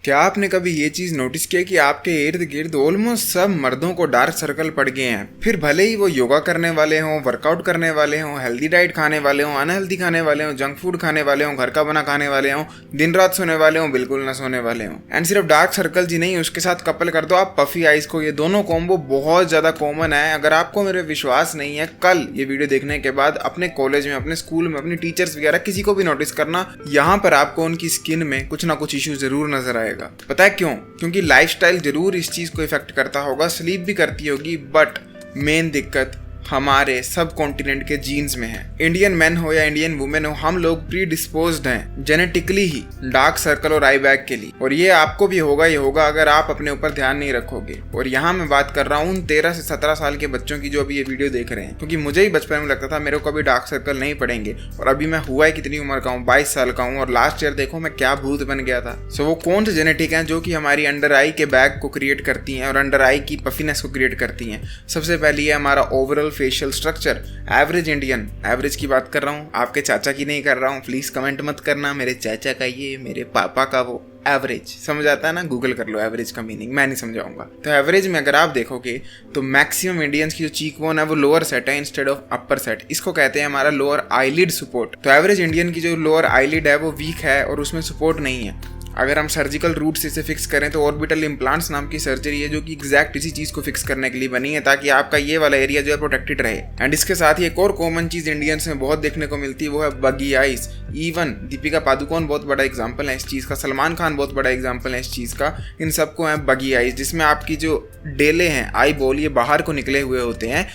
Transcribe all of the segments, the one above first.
क्या आपने कभी ये चीज नोटिस किया कि आपके इर्द गिर्द ऑलमोस्ट सब मर्दों को डार्क सर्कल पड़ गए हैं। फिर भले ही वो योगा करने वाले हों, वर्कआउट करने वाले हों, हेल्दी डाइट खाने वाले हों, अनहेल्दी खाने वाले हों, जंक फूड खाने वाले हों, घर का बना खाने वाले हों, दिन रात सोने वाले हों, बिल्कुल ना सोने वाले हों। एंड सिर्फ डार्क सर्कल जी नहीं, उसके साथ कपल कर दो आप पफी आइज को। ये दोनों कॉम्बो बहुत ज्यादा कॉमन है। अगर आपको मेरे विश्वास नहीं है, कल ये वीडियो देखने के बाद अपने कॉलेज में, अपने स्कूल में, अपने टीचर्स वगैरह किसी को भी नोटिस करना, यहाँ पर आपको उनकी स्किन में कुछ ना कुछ इशू जरूर नजर आएगा। पता है क्यों? क्योंकि लाइफस्टाइल जरूर इस चीज को इफेक्ट करता होगा, स्लीप भी करती होगी, बट मेन दिक्कत हमारे सब कॉन्टिनेंट के जीन्स में है। इंडियन मैन हो या इंडियन वुमेन हो, हम लोग प्री डिस्पोज्ड हैं जेनेटिकली ही डार्क सर्कल और आई बैग के लिए। और ये आपको भी होगा ही होगा अगर आप अपने ऊपर ध्यान नहीं रखोगे। और यहाँ मैं बात कर रहा हूँ उन 13 से 17 साल के बच्चों की जो अभी ये वीडियो देख रहे हैं। क्योंकि मुझे ही बचपन में लगता था मेरे को अभी डार्क सर्कल नहीं पड़ेंगे, और अभी मैं हुआ है कितनी उम्र का हूँ, 22 साल का हूँ, और लास्ट ईयर देखो मैं क्या भूत बन गया था। सो वो कौन से जेनेटिक हैं जो कि हमारी अंडर आई के बैग को क्रिएट करती हैं और अंडर आई की पफीनेस को क्रिएट करती हैं? सबसे पहली है हमारा overall facial structure. Average Indian, average की बात कर रहा हूँ, आपके चाचा की नहीं कर रहा हूँ। प्लीज कमेंट मत करना मेरे चाचा का ये, मेरे पापा का वो। एवरेज समझ आता है ना? गूगल कर लो एवरेज का मीनिंग, मैं नहीं समझाऊंगा। तो एवरेज में अगर आप देखोगे तो मैक्सिमम इंडियंस की जो चीक बोन है वो लोअर सेट है इंस्टेड ऑफ अपर सेट। इसको कहते हैं हमारा लोअर आईलिड सपोर्ट। तो एवरेज इंडियन की जो लोअर आईलिड है वो वीक है और उसमें सपोर्ट नहीं है। अगर हम सर्जिकल रूट से इसे फिक्स करें तो ऑर्बिटल इम्प्लांट्स नाम की सर्जरी है जो कि एग्जैक्ट इसी चीज को फिक्स करने के लिए बनी है, ताकि आपका ये वाला एरिया जो है प्रोटेक्टेड रहे। एंड इसके साथ ही एक और कॉमन चीज इंडियंस में बहुत देखने को मिलती है, वो है बगी आईज। इवन दीपिका पादुकोण बहुत बड़ा एग्जाम्पल है इस चीज का, सलमान खान बहुत बड़ा एग्जाम्पल है इस चीज का। इन सबको है बगी आईज, जिसमें आपकी जो डेले हैं, आई बॉल, ये बाहर को निकले हुए होते हैं।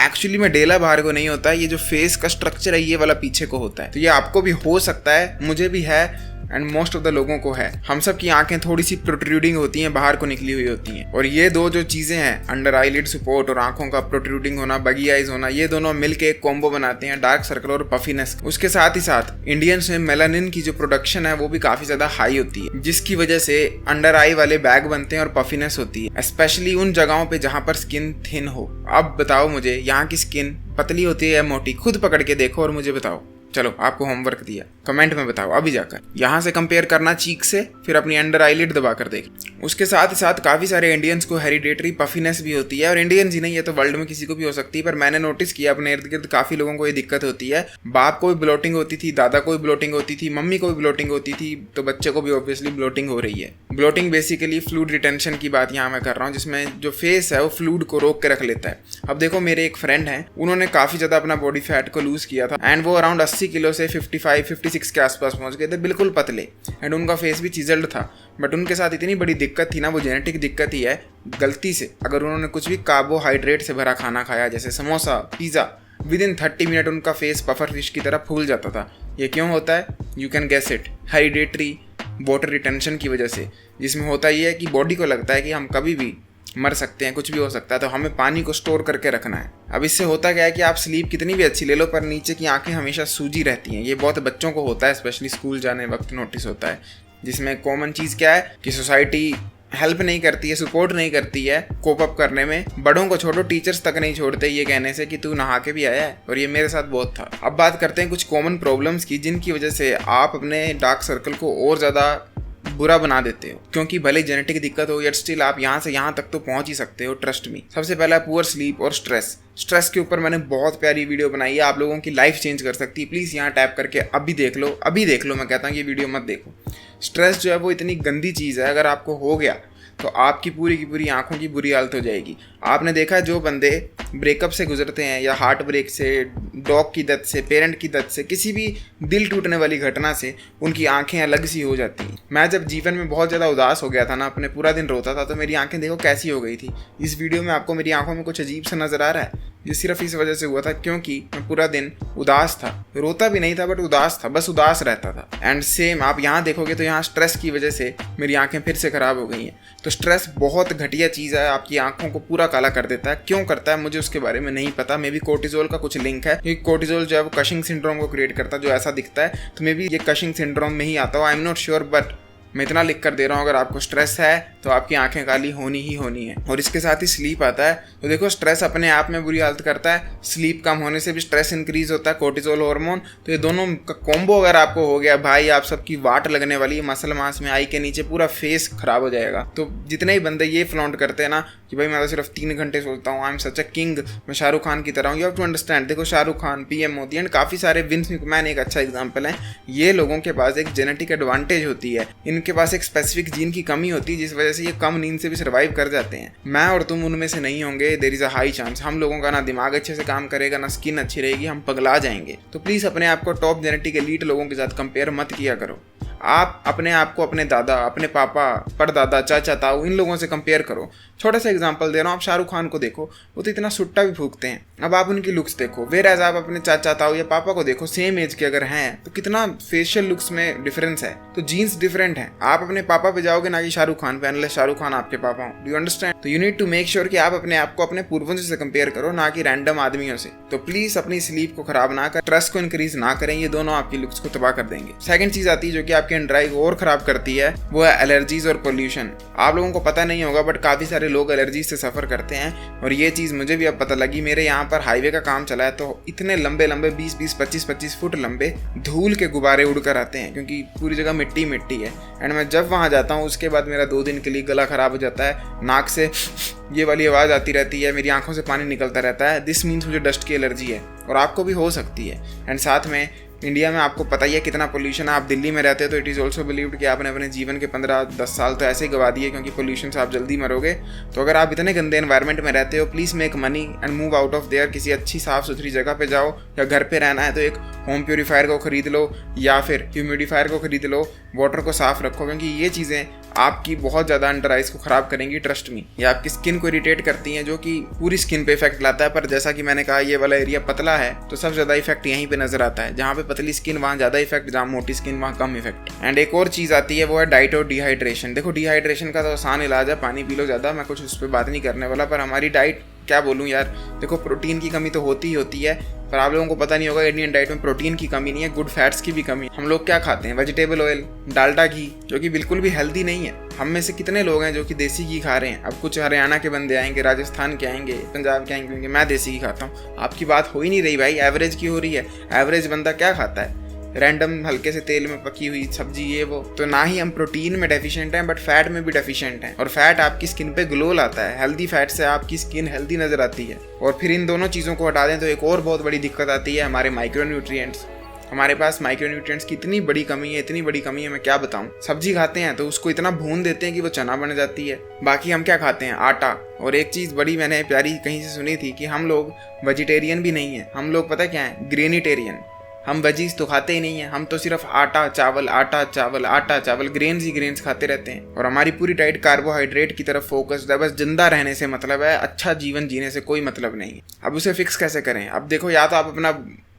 एक्चुअली में डेला बाहर को नहीं होता है, ये जो फेस का स्ट्रक्चर है ये वाला पीछे को होता है। तो ये आपको भी हो सकता है, मुझे भी है, एंड मोस्ट ऑफ द लोगों को है। हम सब की आंखें थोड़ी सी प्रोट्रूडिंग होती हैं, बाहर को निकली हुई होती हैं। और ये दो जो चीजें हैं, अंडर आईलिड सपोर्ट और आंखों का प्रोट्रूडिंग होना, बगी आईज होना, ये दोनों मिलके एक कॉम्बो बनाते हैं डार्क सर्कल और पफीनेस। उसके साथ ही साथ इंडियंस में मेलानिन की जो प्रोडक्शन है वो भी काफी ज्यादा हाई होती है, जिसकी वजह से अंडर आई वाले बैग बनते हैं और पफीनेस होती है, स्पेशली उन जगहों पे जहां पर स्किन थिन हो। अब बताओ मुझे, यहाँ की स्किन पतली होती है या मोटी? खुद पकड़ के देखो और मुझे बताओ। चलो आपको होमवर्क दिया, कमेंट में बताओ अभी जाकर। यहाँ से कंपेयर करना चीक से, फिर अपनी अंडर आईलिड दबा कर देख। उसके साथ ही साथ काफी सारे इंडियंस को हेरिडेटरी पफीनेस भी होती है। और इंडियंस ही नहीं, ये तो वर्ल्ड में किसी को भी हो सकती है, पर मैंने नोटिस किया अपने इर्द गिर्द काफी लोगों को ये दिक्कत होती है। बाप को भी ब्लोटिंग होती थी, दादा को भी ब्लोटिंग होती थी, मम्मी को भी ब्लोटिंग होती थी, तो बच्चे को भी ऑब्वियसली ब्लोटिंग हो रही है। ब्लोटिंग बेसिकली फ्लूइड रिटेंशन की बात यहाँ मैं कर रहा हूँ, जिसमें जो फेस है वो फ्लूइड को रोक के रख लेता है। अब देखो मेरे एक फ्रेंड है, उन्होंने काफी ज्यादा अपना बॉडी फैट को लूज किया था, एंड वो अराउंड 80 किलो से 55-56 के आसपास पहुंच गए थे, बिल्कुल पतले। एंड उनका फेस भी चिजल्ड था, बट उनके साथ इतनी बड़ी दिक्कत थी ना, वो जेनेटिक दिक्कत ही है। गलती से अगर उन्होंने कुछ भी कार्बोहाइड्रेट से भरा खाना खाया, जैसे samosa, pizza, within 30 minute उनका फेस पफर फिश की तरह फूल जाता था। ये क्यों होता है? You can guess it, hereditary water retention की वजह से। जिसमें होता ये है कि बॉडी को लगता है कि हम कभी भी मर सकते हैं, कुछ भी हो सकता है, तो हमें पानी को स्टोर करके रखना है। अब इससे होता क्या है कि आप स्लीप कितनी भी अच्छी ले लो, पर नीचे की आंखें हमेशा सूजी रहती हैं। ये बहुत बच्चों को होता है, स्पेशली स्कूल जाने वक्त नोटिस होता है। जिसमें कॉमन चीज़ क्या है कि सोसाइटी हेल्प नहीं करती है, सपोर्ट नहीं करती है कोप अप करने में। बड़ों को छोड़ो, टीचर्स तक नहीं छोड़ते ये कहने से कि तू नहा के भी आया है। और ये मेरे साथ बहुत था। अब बात करते हैं कुछ कॉमन प्रॉब्लम्स की, जिनकी वजह से आप अपने डार्क सर्कल को और ज़्यादा बुरा बना देते हो। क्योंकि भले जेनेटिक दिक्कत हो, यट स्टिल आप यहाँ से यहाँ तक तो पहुंच ही सकते हो, ट्रस्ट मी। सबसे पहला पुअर स्लीप और स्ट्रेस। स्ट्रेस के ऊपर मैंने बहुत प्यारी वीडियो बनाई है, आप लोगों की लाइफ चेंज कर सकती है। प्लीज़ यहाँ टैप करके अभी देख लो, अभी देख लो। मैं कहता हूँ ये वीडियो मत देखो। स्ट्रेस जो है वो इतनी गंदी चीज़ है, अगर आपको हो गया तो आपकी पूरी की पूरी आंखों की बुरी हालत हो जाएगी। आपने देखा है जो बंदे ब्रेकअप से गुजरते हैं, या हार्ट ब्रेक से, डॉग की डेथ से, पेरेंट की डेथ से, किसी भी दिल टूटने वाली घटना से उनकी आंखें अलग सी हो जाती हैं। मैं जब जीवन में बहुत ज़्यादा उदास हो गया था ना, अपने पूरा दिन रोता था, तो मेरी आंखें देखो कैसी हो गई थी। इस वीडियो में आपको मेरी आंखों में कुछ अजीब सा नज़र आ रहा है। ये सिर्फ इस वजह से हुआ था क्योंकि मैं पूरा दिन उदास था। रोता भी नहीं था, बट उदास था, बस उदास रहता था। एंड सेम आप यहाँ देखोगे तो यहाँ स्ट्रेस की वजह से मेरी आंखें फिर से ख़राब हो गई हैं। तो स्ट्रेस बहुत घटिया चीज़ है, आपकी आंखों को पूरा काला कर देता है। क्यों करता है मुझे उसके बारे में नहीं पता। मे बी कोर्टिजोल का कुछ लिंक है, क्योंकि कोर्टिजोल जो है वो कशिंग सिंड्रोम को क्रिएट करता है, जो ऐसा दिखता है। तो मे बी ये कशिंग सिंड्रोम में ही आता हो, I am not sure, but मैं इतना लिख कर दे रहा हूँ, अगर आपको स्ट्रेस है तो आपकी आंखें काली होनी ही होनी है। और इसके साथ ही स्लीप आता है। तो देखो स्ट्रेस अपने आप में बुरी हालत करता है, स्लीप कम होने से भी स्ट्रेस इंक्रीज होता है, कोर्टिसोल हार्मोन। तो ये दोनों का कॉम्बो अगर आपको हो गया भाई, आप सबकी वाट लगने वाली है, मसल मास में, आई के नीचे पूरा फेस खराब हो जाएगा। तो जितने ही बंदे ये फ्लॉन्ट करते हैं ना कि भाई मैं तो सिर्फ 3 घंटे सोचता हूँ, I am such a king, मैं शाहरुख खान की तरह हूँ, यू हैव टू अंडरस्टैंड। देखो शाहरुख खान, पीएम मोदी एंड काफ़ी सारे विंस मैन एक अच्छा एग्जाम्पल है। ये लोगों के पास एक जेनेटिक एडवांटेज होती है, इनके पास एक स्पेसिफिक जीन की कमी होती है जिस वजह से ये कम नींद से भी सर्वाइव कर जाते हैं। मैं और तुम उनमें से नहीं होंगे, there is a high chance. हम लोगों का ना दिमाग अच्छे से काम करेगा, ना स्किन अच्छी रहेगी, हम पगला जाएंगे। तो प्लीज़ अपने आप को टॉप जेनेटिक एलीट लोगों के साथ कंपेयर मत किया करो। आप अपने आप को अपने दादा, अपने पापा, परदादा, चाचा, ताऊ, इन लोगों से कंपेयर करो। छोटा सा एग्जांपल दे रहा हूँ, आप शाहरुख खान को देखो, वो तो इतना सुट्टा भी फूकते हैं। अब आप उनकी लुक्स देखो, वेर एज आप अपने चाचा, ताऊ या पापा को देखो, सेम एज के अगर हैं तो कितना फेशियल लुक्स में डिफरेंस है। तो जीन्स डिफरेंट है। आप अपने पापा पे जाओगे ना कि शाहरुख खान पे, अनलेस शाहरुख खान आपके पापा हो। Do you understand? तो you need to make sure कि आप अपने आप को अपने पूर्वजों से कंपेयर करो, ना कि रैंडम आदमियों से। तो प्लीज अपनी स्लीप को खराब ना कर, स्ट्रेस को इंक्रीज ना करें, ये दोनों आपकी लुक्स को तबाह कर देंगे। सेकंड चीज आती है जो कि आपके अंडर को और खराब करती है, वो है एलर्जीज और पोल्यूशन। आप लोगों को पता नहीं होगा बट काफी सारे लोग एलर्जी से सफर करते हैं, और ये चीज मुझे भी अब पता लगी। मेरे यहाँ पर हाईवे का काम चला है, तो इतने लंबे लंबे 20-20, 25-25 फुट लंबे धूल के गुब्बारे उड़कर आते हैं, क्योंकि पूरी जगह मिट्टी मिट्टी है। एंड मैं जब वहाँ जाता हूँ उसके बाद मेरा 2 दिन के लिए गला खराब हो जाता है, नाक से ये वाली आवाज़ आती रहती है, मेरी आंखों से पानी निकलता रहता है। दिस मीन्स मुझे डस्ट की एलर्जी है, और आपको भी हो सकती है। एंड साथ में इंडिया में आपको पता ही है कितना पोल्यूशन है। आप दिल्ली में रहते हो तो इट इज़ ऑल्सो बिलीव्ड कि आपने अपने जीवन के 15-10 साल तो ऐसे ही गवा दिए, क्योंकि पोल्यूशन से आप जल्दी मरोगे। तो अगर आप इतने गंदे एनवायरनमेंट में रहते हो, please make money and move out of their. किसी अच्छी साफ़ सुथरी जगह पे जाओ, या घर पे रहना है तो एक होम प्योरीफायर को खरीद लो, या फिर ह्यूमिडिफायर को खरीद लो, वाटर को साफ रखो, क्योंकि ये चीज़ें आपकी बहुत ज़्यादा अंडर आइज को ख़राब करेंगी। ट्रस्ट मी, ये आपकी स्किन को इरिटेट करती हैं, जो कि पूरी स्किन पे इफेक्ट लाता है। पर जैसा कि मैंने कहा, ये वाला एरिया पतला है तो सबसे ज़्यादा इफेक्ट यहीं पे नजर आता है। जहाँ पे पतली स्किन वहाँ ज़्यादा इफेक्ट, जहाँ मोटी स्किन वहाँ कम इफेक्ट। एंड एक और चीज़ आती है, वो है डाइट और डिहाइड्रेशन। देखो डिहाइड्रेशन का तो आसान इलाज है, पानी पी लो ज़्यादा, मैं कुछ उस पर बात नहीं करने वाला। पर हमारी डाइट क्या बोलूँ यार, देखो प्रोटीन की कमी तो होती ही होती है, पर आप लोगों को पता नहीं होगा इंडियन डाइट में प्रोटीन की कमी नहीं है, गुड फैट्स की भी कमी है। हम लोग क्या खाते हैं? वेजिटेबल ऑयल, डालडा घी, जो कि बिल्कुल भी हेल्दी नहीं है। हम में से कितने लोग हैं जो कि देसी घी खा रहे हैं? अब कुछ हरियाणा के बंदे आएंगे, राजस्थान के आएंगे, पंजाब के आएंगे, क्योंकि मैं देसी घी खाता हूँ। आपकी बात हो ही नहीं रही भाई, एवरेज की हो रही है। एवरेज बंदा क्या खाता है? रैंडम हल्के से तेल में पकी हुई सब्जी, ये वो। तो ना ही हम प्रोटीन में डेफिशिएंट हैं, बट फैट में भी डेफिशिएंट हैं। और फैट आपकी स्किन पे ग्लो लाता है, हेल्दी फैट से आपकी स्किन हेल्दी नजर आती है। और फिर इन दोनों चीज़ों को हटा दें तो एक और बहुत बड़ी दिक्कत आती है, हमारे माइक्रोन्यूट्रिएंट्स। हमारे पास माइक्रोन्यूट्रिएंट्स की इतनी बड़ी कमी है, इतनी बड़ी कमी है, मैं क्या बताऊं। सब्जी खाते हैं तो उसको इतना भून देते हैं कि वो चना बन जाती है। बाकी हम क्या खाते हैं? आटा। और एक चीज़ बड़ी मैंने प्यारी कहीं से सुनी थी कि हम लोग वेजिटेरियन भी नहीं है, हम लोग पता क्या है? ग्रेनिटेरियन। हम वेजीज तो खाते ही नहीं है, हम तो सिर्फ आटा चावल, आटा चावल, आटा चावल, ग्रेन्स ही ग्रेन्स खाते रहते हैं। और हमारी पूरी डाइट कार्बोहाइड्रेट की तरफ फोकस्ड है। बस जिंदा रहने से मतलब है, अच्छा जीवन जीने से कोई मतलब नहीं है। अब उसे फिक्स कैसे करें? अब देखो, या तो आप अपना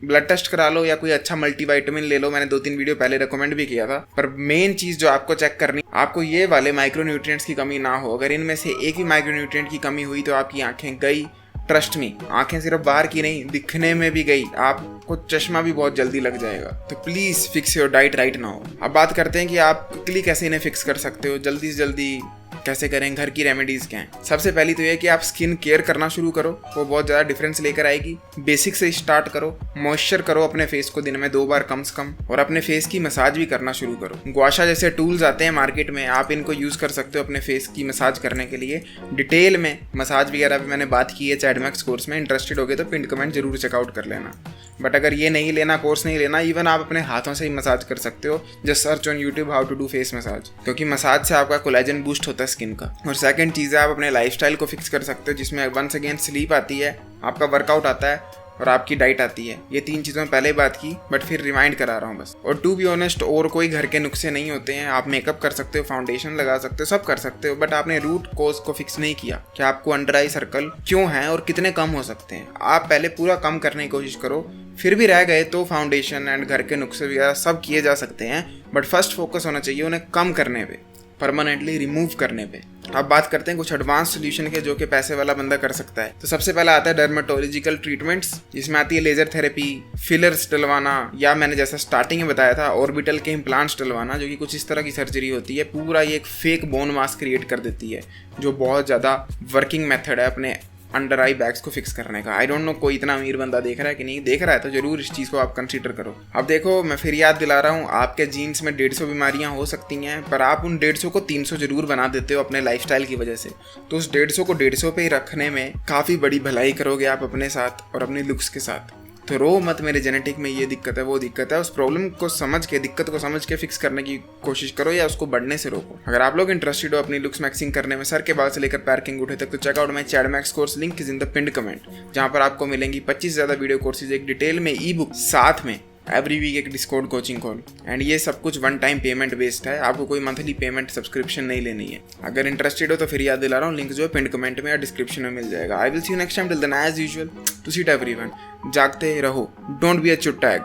ब्लड टेस्ट करा लो, या कोई अच्छा मल्टीविटामिन ले लो। मैंने 2-3 वीडियो पहले रेकमेंड भी किया था। पर मेन चीज़ जो आपको चेक करनी, आपको ये वाले माइक्रोन्यूट्रिएंट्स की कमी ना हो। अगर इनमें से एक भी माइक्रोन्यूट्रिएंट की कमी हुई तो आपकी आंखें गई। ट्रस्ट मी, आंखें सिर्फ बाहर की नहीं, दिखने में भी गई। आपको चश्मा भी बहुत जल्दी लग जाएगा। तो please fix your diet right now. अब बात करते हैं कि आप क्विकली कैसे इन्हें फिक्स कर सकते हो, जल्दी से जल्दी कैसे करें, घर की रेमेडीज़ क्या हैं। सबसे पहली तो ये कि आप स्किन केयर करना शुरू करो, वो बहुत ज़्यादा डिफरेंस लेकर आएगी। बेसिक से स्टार्ट करो, मॉइस्चर करो अपने फेस को दिन में 2 बार कम से कम, और अपने फेस की मसाज भी करना शुरू करो। गुआशा जैसे टूल्स आते हैं मार्केट में, आप इनको यूज़ कर सकते हो अपने फेस की मसाज करने के लिए। डिटेल में मसाज वगैरह पे मैंने बात की है चैडमैक्स कोर्स में, इंटरेस्टेड हो गए तो पिन कमेंट जरूर चेकआउट कर लेना। बट अगर ये नहीं लेना, कोर्स नहीं लेना, इवन आप अपने हाथों से ही मसाज कर सकते हो। Just search on YouTube how to do face massage, क्योंकि मसाज से आपका कोलेजन बूस्ट होता है स्किन का। और सेकंड चीज़ है, आप अपने लाइफस्टाइल को फिक्स कर सकते हो, जिसमें वंस अगेन स्लीप आती है, आपका वर्कआउट आता है, और आपकी डाइट आती है। ये 3 चीज़ों में पहले बात की, बट फिर रिमाइंड करा रहा हूँ बस। और टू बी ऑनेस्ट, और कोई घर के नुस्खे नहीं होते हैं। आप मेकअप कर सकते हो, फाउंडेशन लगा सकते हो, सब कर सकते हो, बट आपने रूट कोज को फिक्स नहीं किया कि आपको अंडर आई सर्कल क्यों है और कितने कम हो सकते हैं। आप पहले पूरा कम करने की कोशिश करो, फिर भी रह गए तो फाउंडेशन एंड घर के नुस्खे वगैरह सब किए जा सकते हैं, बट फर्स्ट फोकस होना चाहिए उन्हें कम करने पे। परमानेंटली रिमूव करने पे। अब बात करते हैं कुछ एडवांस सोल्यूशन के जो कि पैसे वाला बंदा कर सकता है। तो सबसे पहला आता है डर्मेटोलॉजिकल ट्रीटमेंट्स, जिसमें आती है लेजर थेरेपी, फिलर्स डलवाना, या मैंने जैसा स्टार्टिंग में बताया था ऑर्बिटल के इम्प्लांट्स डलवाना, जो कि कुछ इस तरह की सर्जरी होती है। पूरा ये एक फेक बोन मास क्रिएट कर देती है, जो बहुत ज़्यादा वर्किंग मेथड है अपने अंडर आई बैग्स को फिक्स करने का। आई डोंट नो कोई इतना अमीर बंदा देख रहा है कि नहीं, देख रहा है तो जरूर इस चीज़ को आप कंसीडर करो। अब देखो, मैं फिर याद दिला रहा हूँ, आपके जीन्स में 150 बीमारियाँ हो सकती हैं, पर आप उन 150 को 300 जरूर बना देते हो अपने लाइफस्टाइल की वजह से। तो उस 150 को 150 पे ही रखने में काफ़ी बड़ी भलाई करोगे आप अपने साथ और अपनी लुक्स के साथ। तो रो मत मेरे जेनेटिक में ये दिक्कत है वो दिक्कत है, उस प्रॉब्लम को समझ के, दिक्कत को समझ के फिक्स करने की कोशिश करो या उसको बढ़ने से रोको। अगर आप लोग इंटरेस्टेड हो अपनी लुक्स मैक्सिंग करने में सर के बाल से लेकर पैर के अंगूठे तक, तो check out my Chad Max course, link is in the pinned comment, जहां पर आपको मिलेंगी 25 से ज़्यादा वीडियो कोर्सेज, एक डिटेल में ई बुक, साथ में एवरी वीक एक डिस्काउंट कोचिंग कॉल। एंड ये सब कुछ वन टाइम पेमेंट बेस्ड है, आपको कोई मंथली पेमेंट सब्सक्रिप्शन नहीं लेनी है। अगर इंटरेस्टेड हो तो फिर याद दिला रहा हूँ, लिंक जो है पिन कमेंट में या डिस्क्रिप्शन में मिल जाएगा। I will see you next time, till then as usual, to seat everyone, जागते रहो, डोंट बी अ चुट्टा एग।